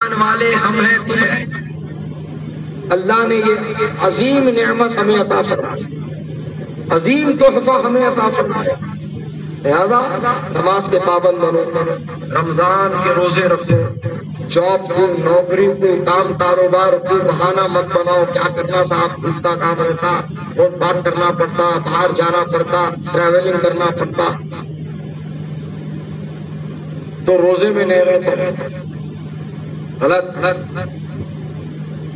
والے ہم ہیں تم ہیں۔ اللہ نے یہ عظیم نعمت ہمیں عطا فرمائی، عظیم تحفہ ہمیں عطا فرمایا، لہذا نماز کے پابند بنو، رمضان کے روزے رکھو، جاب کو، نوکری کو، کام کاروبار کو بہانہ مت بناؤ، کیا کرنا صاحب خود کا کام رہتا، بہت بات کرنا پڑتا، باہر جانا پڑتا، ٹریولنگ کرنا پڑتا، تو روزے میں نہیں رہتے، غلط۔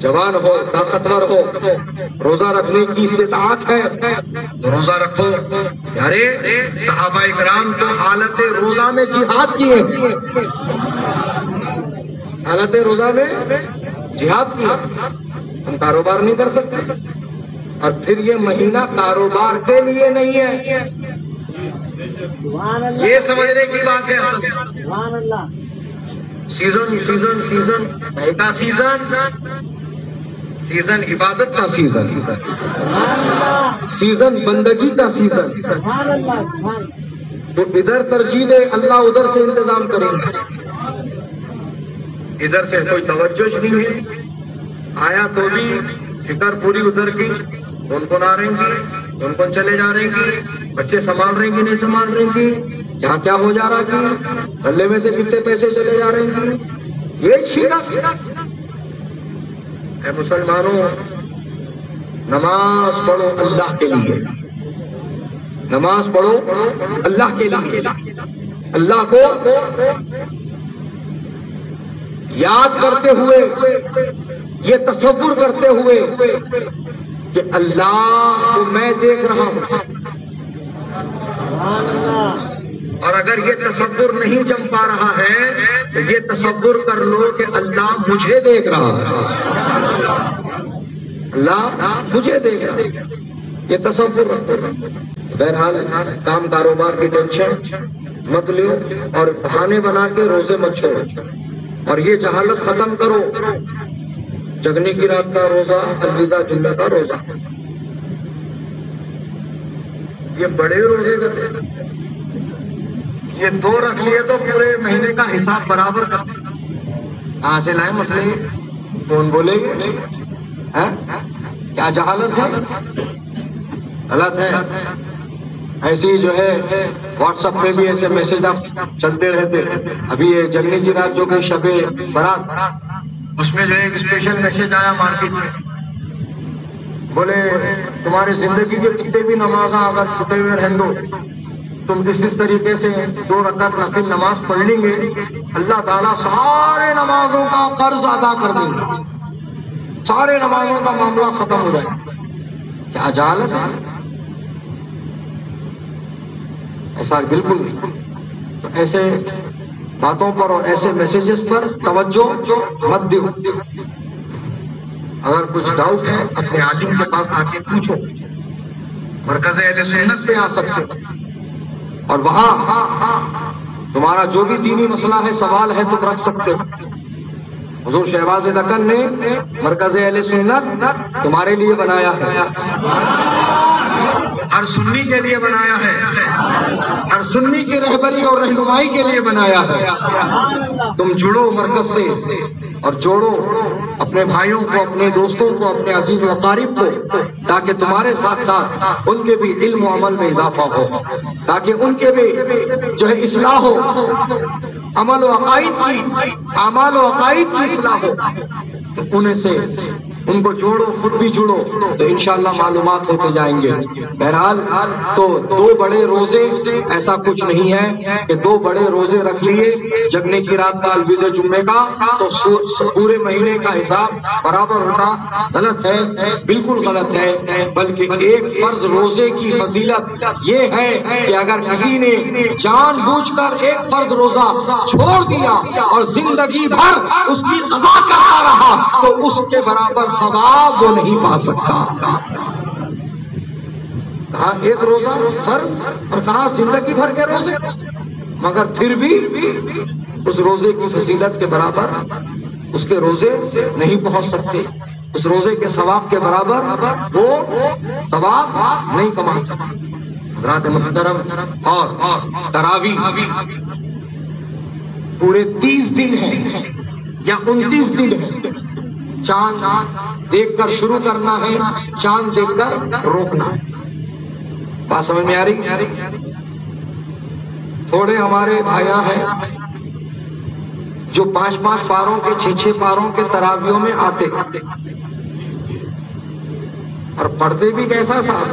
جوان ہو، طاقتور ہو، روزہ رکھنے کی استطاعت ہے تو روزہ رکھو۔ یارے صحابہ کرام تو حالت روزہ میں جہاد کیے، حالت روزہ میں جہاد کیے۔ ہم کاروبار نہیں کر سکتے، اور پھر یہ مہینہ کاروبار کے لیے نہیں ہے، یہ سمجھنے کی بات ہے اصل۔ سیزن سیزن سیزن کا سیزن عبادت کا سیزن، سیزن بندگی کا سیزن، تو ادھر ترجیح دے، اللہ ادھر سے انتظام کریں گا۔ ادھر سے کوئی توجہ نہیں ہے، آیا تو بھی فکر پوری ادھر کی، کون کون آ رہیں گی، کون کون چلے جا رہیں گی، بچے سنبھال رہیں گی نہیں سنبھال رہیں گی، کیا کیا ہو جا رہا کہ گلے میں سے کتنے پیسے چلے جا رہے ہیں، یہ شیرہ۔ اے مسلمانوں، نماز پڑھو اللہ کے لیے، نماز پڑھو اللہ کے لیے، اللہ کو یاد کرتے ہوئے، یہ تصور کرتے ہوئے کہ اللہ کو میں دیکھ رہا ہوں، اور اگر یہ تصور نہیں جم پا رہا ہے تو یہ تصور کر لو کہ اللہ مجھے دیکھ رہا ہے، اللہ مجھے دیکھ رہا ہے، یہ تصور رکھو۔ بہرحال کام کاروبار کی ٹینشن مت لو، اور بہانے بنا کے روزے مت چھوڑو، اور یہ جہالت ختم کرو، جگنے کی رات کا روزہ، الوداع جمعہ کا روزہ، یہ بڑے روزے کا، یہ دو رکھ لیے تو پورے مہینے کا حساب برابر کرتے۔ کہاں سے لائے مسئلے، کون بولے گے؟ کیا جہالت ہے، غلط ہے۔ ایسی جو ہے واٹس ایپ پہ بھی ایسے میسج آپ چلتے رہتے۔ ابھی یہ جگنے کی رات جو کہ شب برات، اس میں جو ایک اسپیشل میسج آیا مارکیٹ میں، بولے تمہاری زندگی کے کتنے بھی نمازاں اگر چھٹے ہوئے رہ دو، تم اس طریقے سے 2 رکعت نفل نماز پڑھ لیں گے، اللہ تعالیٰ سارے نمازوں کا قرض ادا کر دیں گا، سارے نمازوں کا معاملہ ختم ہو جائے گا۔ کیا جہالت ہے، ایسا بالکل نہیں۔ تو ایسے باتوں پر اور ایسے میسیجز پر توجہ مت دو۔ اگر کچھ ڈاؤٹ ہے اپنے عالم کے پاس آ کے پوچھو، مرکز اہل سنت پہ آ سکتے، اور وہاں تمہارا جو بھی دینی مسئلہ ہے، سوال ہے، تم رکھ سکتے ہو۔ حضور شہباز دکن نے مرکز اہل سنت تمہارے لیے بنایا ہے، ہر سنی کے لیے بنایا ہے، ہر سنی کی رہبری اور رہنمائی کے لیے بنایا ہے۔ تم جڑو مرکز سے، اور جوڑو اپنے بھائیوں کو، اپنے دوستوں کو، اپنے عزیز و اقارب کو، تاکہ تمہارے ساتھ ساتھ ان کے بھی علم و عمل میں اضافہ ہو، تاکہ ان کے بھی جو ہے اصلاح ہو، عمل و عقائد کی، اعمال و عقائد کی اصلاح ہو۔ تو انہیں سے ان کو جوڑو، خود بھی جڑو، تو انشاءاللہ معلومات ہوتے جائیں گے۔ بہرحال تو 2 بڑے روزے ایسا کچھ نہیں ہے کہ 2 بڑے روزے رکھ لیے جگنے کی رات کا، الوداع جمعے کا، تو پورے مہینے کا حساب برابر ہوتا، غلط ہے، بالکل غلط ہے۔ بلکہ ایک فرض روزے کی فضیلت یہ ہے کہ اگر کسی نے جان بوجھ کر ایک فرض روزہ چھوڑ دیا اور زندگی بھر اس کی قضا کرتا رہا تو اس کے برابر ثواب وہ نہیں پا سکتا۔ کہاں ایک روزہ فرض اور کہاں زندگی بھر کے روزے، مگر پھر بھی اس روزے کی فضیلت کے برابر اس کے روزے نہیں پہنچ سکتے، اس روزے کے ثواب کے برابر وہ ثواب نہیں کما سکتے۔ حضرات محترم، اور تراویح پورے 30 دن ہیں، یا 29 دن ہے. چاند دیکھ کر شروع کرنا ہے، چاند دیکھ کر روکنا ہے. بات سمجھ میں آ رہی؟ تھوڑے ہمارے بھائیاں ہیں جو 5 پاروں کے 6 پاروں کے تراویوں میں آتے اور پڑھتے بھی کیسا صاحب.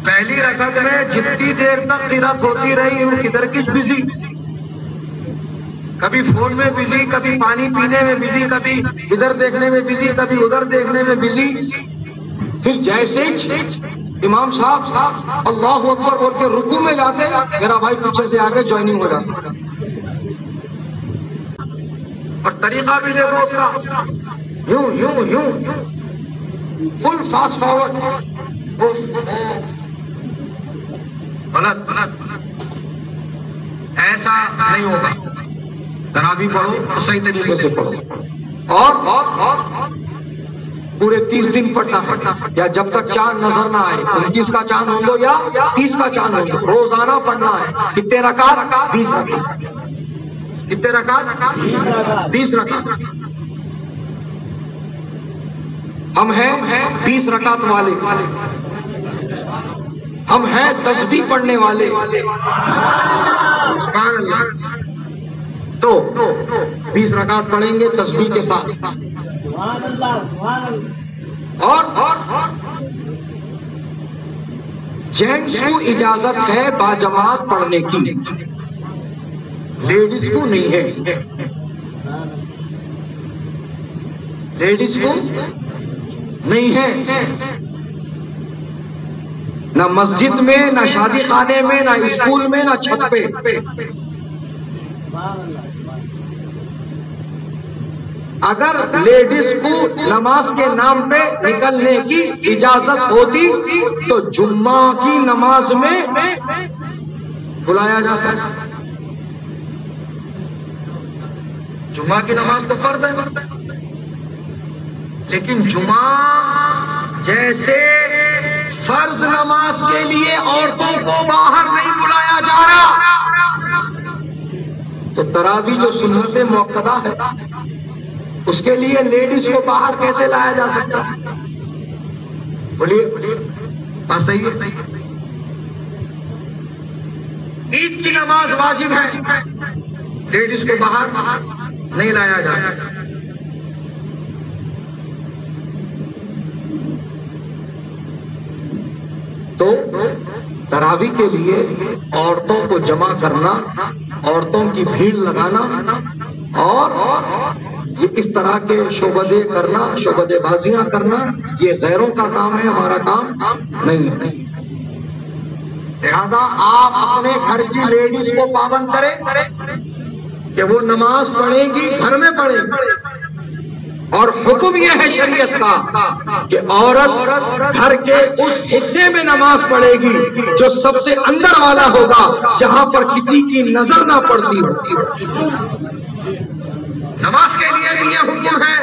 پہلی رکعت میں جتنی دیر تک قرات ہوتی رہی ان کی درکش بزی، کبھی فون میں بزی، کبھی پانی پینے میں بزی، کبھی ادھر دیکھنے میں بزی، کبھی ادھر دیکھنے میں بزی. پھر جیسے امام صاحب اللہ اکبر بول کے رکوع میں جاتے میرا بھائی پیچھے سے آگے جوائننگ ہو جاتی. اور طریقہ بھی دیکھو اس کا، یوں یوں یوں فل فاسٹ فارورڈ. غلط ایسا نہیں ہوگا. تراویح پڑھو تو صحیح طریقے سے پڑھو، اور پورے 30 دن پڑھنا یا جب تک چاند نظر نہ آئے. 29 کا چاند ہو دو یا 30 کا چاند ہو دو، روزانہ پڑھنا ہے. کتنے رکعت؟ 20 رکعت. کتنے رکعت؟ 20 رکعت. ہم ہیں 20 رکعت والے، ہم ہیں تسبیح پڑھنے والے. سبحان اللہ. تو 20 رکعت پڑھیں گے تسبیح کے ساتھ. اور جینٹس کو اجازت ہے باجماعت پڑھنے کی، لیڈیز کو نہیں ہے. لیڈیز کو نہیں ہے، نہ مسجد میں، نہ شادی خانے میں، نہ اسکول میں، نہ چھت پہ. اگر لیڈیز کو نماز کے نام پہ نکلنے کی اجازت ہوتی تو جمعہ کی نماز میں بلایا جاتا. جمعہ کی نماز تو فرض ہے، لیکن جمعہ جیسے فرض نماز کے لیے عورتوں کو باہر نہیں بلایا جا رہا، تو تراویح جو سنت موقدہ ہے اس کے لیے لیڈیز کو باہر کیسے لایا جا سکتا؟ بولیے بس صحیح ہے. عید کی نماز واجب ہے، لیڈیز کو باہر نہیں لایا جاتا. تو تراویح کے لیے عورتوں کو جمع کرنا، عورتوں کی بھیڑ لگانا اور یہ اس طرح کے شعبدے کرنا، شعبدے بازیاں کرنا، یہ غیروں کا کام ہے، ہمارا کام نہیں ہے. لہذا آپ اپنے گھر کی لیڈیز کو پابند کریں کہ وہ نماز پڑھیں گی گھر میں پڑھیں. اور حکم یہ ہے شریعت کا کہ عورت گھر کے اس حصے میں نماز پڑھے گی جو سب سے اندر والا ہوگا، جہاں پر کسی کی نظر نہ پڑتی ہو. نماز کے لیے بھی یہ حکم ہے.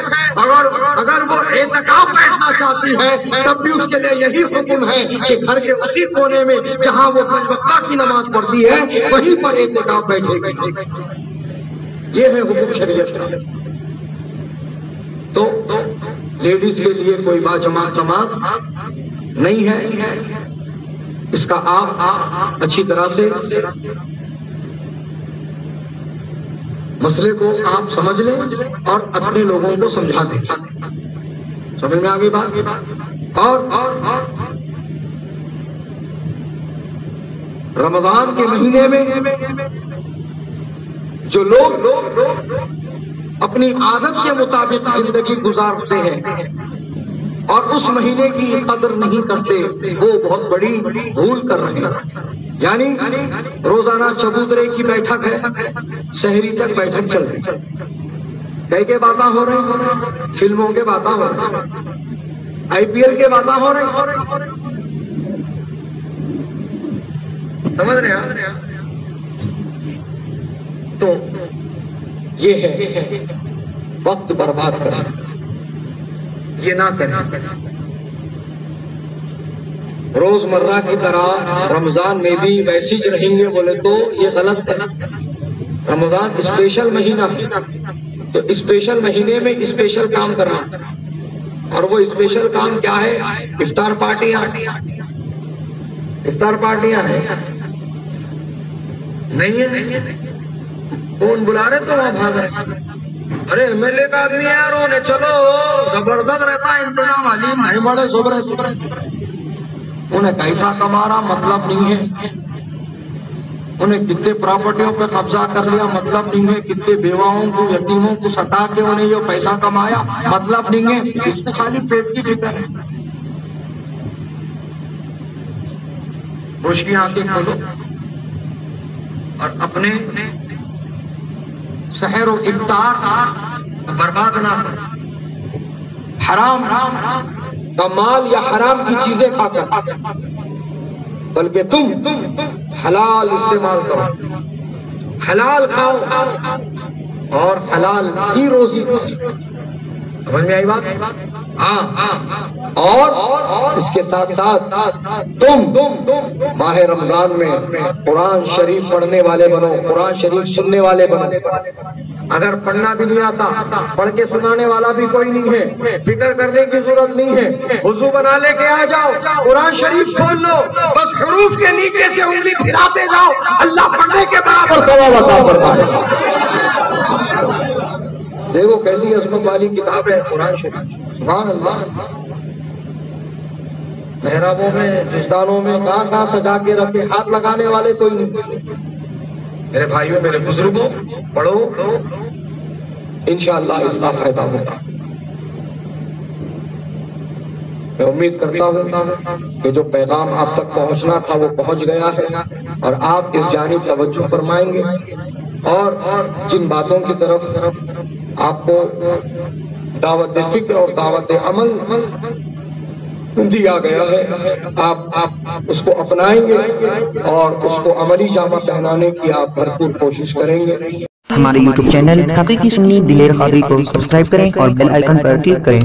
اگر وہ اعتکاف بیٹھنا چاہتی ہے تب بھی اس کے لیے یہی حکم ہے کہ گھر کے اسی کونے میں جہاں وہ 5 وقتہ کی نماز پڑھتی ہے وہیں پر اعتکاف بیٹھے گی. یہ ہے حکم شریعت کا. تو لیڈیز کے لیے کوئی باجماعت نماز نہیں ہے. اس کا آپ اچھی طرح سے مسئلے کو آپ سمجھ لیں اور اپنے لوگوں کو سمجھا دیں. سمجھ میں آگے بات. اور رمضان کے مہینے میں جو لوگ اپنی عادت کے مطابق زندگی گزارتے ہیں اور اس مہینے کی قدر نہیں کرتے، وہ بہت بڑی بھول کر رہے ہیں. یعنی روزانہ چبوترے کی بیٹھک ہے، سحری تک بیٹھک چل رہی، کئی کے باتیں ہو رہی، فلموں کے باتیں ہو رہی، IPL کے باتیں ہو رہی. سمجھ رہے ہیں؟ تو یہ ہے وقت برباد کرنا، یہ نہ کرنا. روز مرہ کی طرح رمضان میں بھی ویسے ہی رہیں گے بولے تو یہ غلط ہے. رمضان اسپیشل مہینہ ہے، تو اسپیشل مہینے میں اسپیشل کام کرنا، اور وہ اسپیشل کام کیا ہے؟ افطار پارٹیاں ہیں نہیں ہے؟ کون بلا رہے تو وہاں بھاگ رہے؟ ارے ایم ایل اے کا آدمی ہے یار، انہیں چلو زبردست رہتا ہے انتظام، علیم نہیں بڑے صبر، انہیں کیسا کمارا مطلب نہیں ہے، انہیں کتنے پراپرٹیوں پہ قبضہ کر لیا مطلب نہیں ہے، کتنے بیواؤں کو یتیموں کو ستا کے انہیں یہ پیسہ کمایا مطلب نہیں ہے، اس کو خالی پیٹ کی فکر ہے۔ ہوش کی آنکھیں کھولو اور اپنے سحر و افطار برباد نہ کرو، حرام کا مال یا حرام کی چیزیں کھا کر، بلکہ تم حلال استعمال کرو، حلال کھاؤ اور حلال کی روزی۔ سمجھ میں آئی بات؟ ہاں، اور اس کے ساتھ ساتھ تم ماہ رمضان میں قرآن شریف پڑھنے والے بنو، قرآن شریف سننے والے بنو۔ اگر پڑھنا بھی نہیں آتا، پڑھ کے سنانے والا بھی کوئی نہیں ہے، فکر کرنے کی ضرورت نہیں ہے، وضو بنا لے کے آ جاؤ، قرآن شریف کھول لو، بس حروف کے نیچے سے انگلی پھراتے جاؤ، اللہ پڑھنے کے برابر ثواب عطا فرمائے۔ دیکھو کیسی عظمت والی کتاب ہے قرآن شریف، سبحان اللہ۔ محرابوں میں، جزدانوں میں، کہاں سجا کے رکھے، ہاتھ لگانے والے کوئی نہیں۔ میرے بھائیوں، میرے بزرگوں، پڑھو، انشاءاللہ اس کا فائدہ ہوگا۔ میں امید کرتا ہوں کہ جو پیغام آپ تک پہنچنا تھا وہ پہنچ گیا ہے، اور آپ اس جانب توجہ فرمائیں گے، اور جن باتوں کی طرف آپ کو دعوت فکر اور دعوت عمل دیا گیا ہے، آپ اس کو اپنائیں گے اور اس کو عملی جامہ پہنانے کی آپ بھرپور کوشش کریں گے۔ ہمارے YouTube چینل حقیقی سنی دلیر قادری کو سبسکرائب کریں اور بیل آئیکن پر کلک کریں۔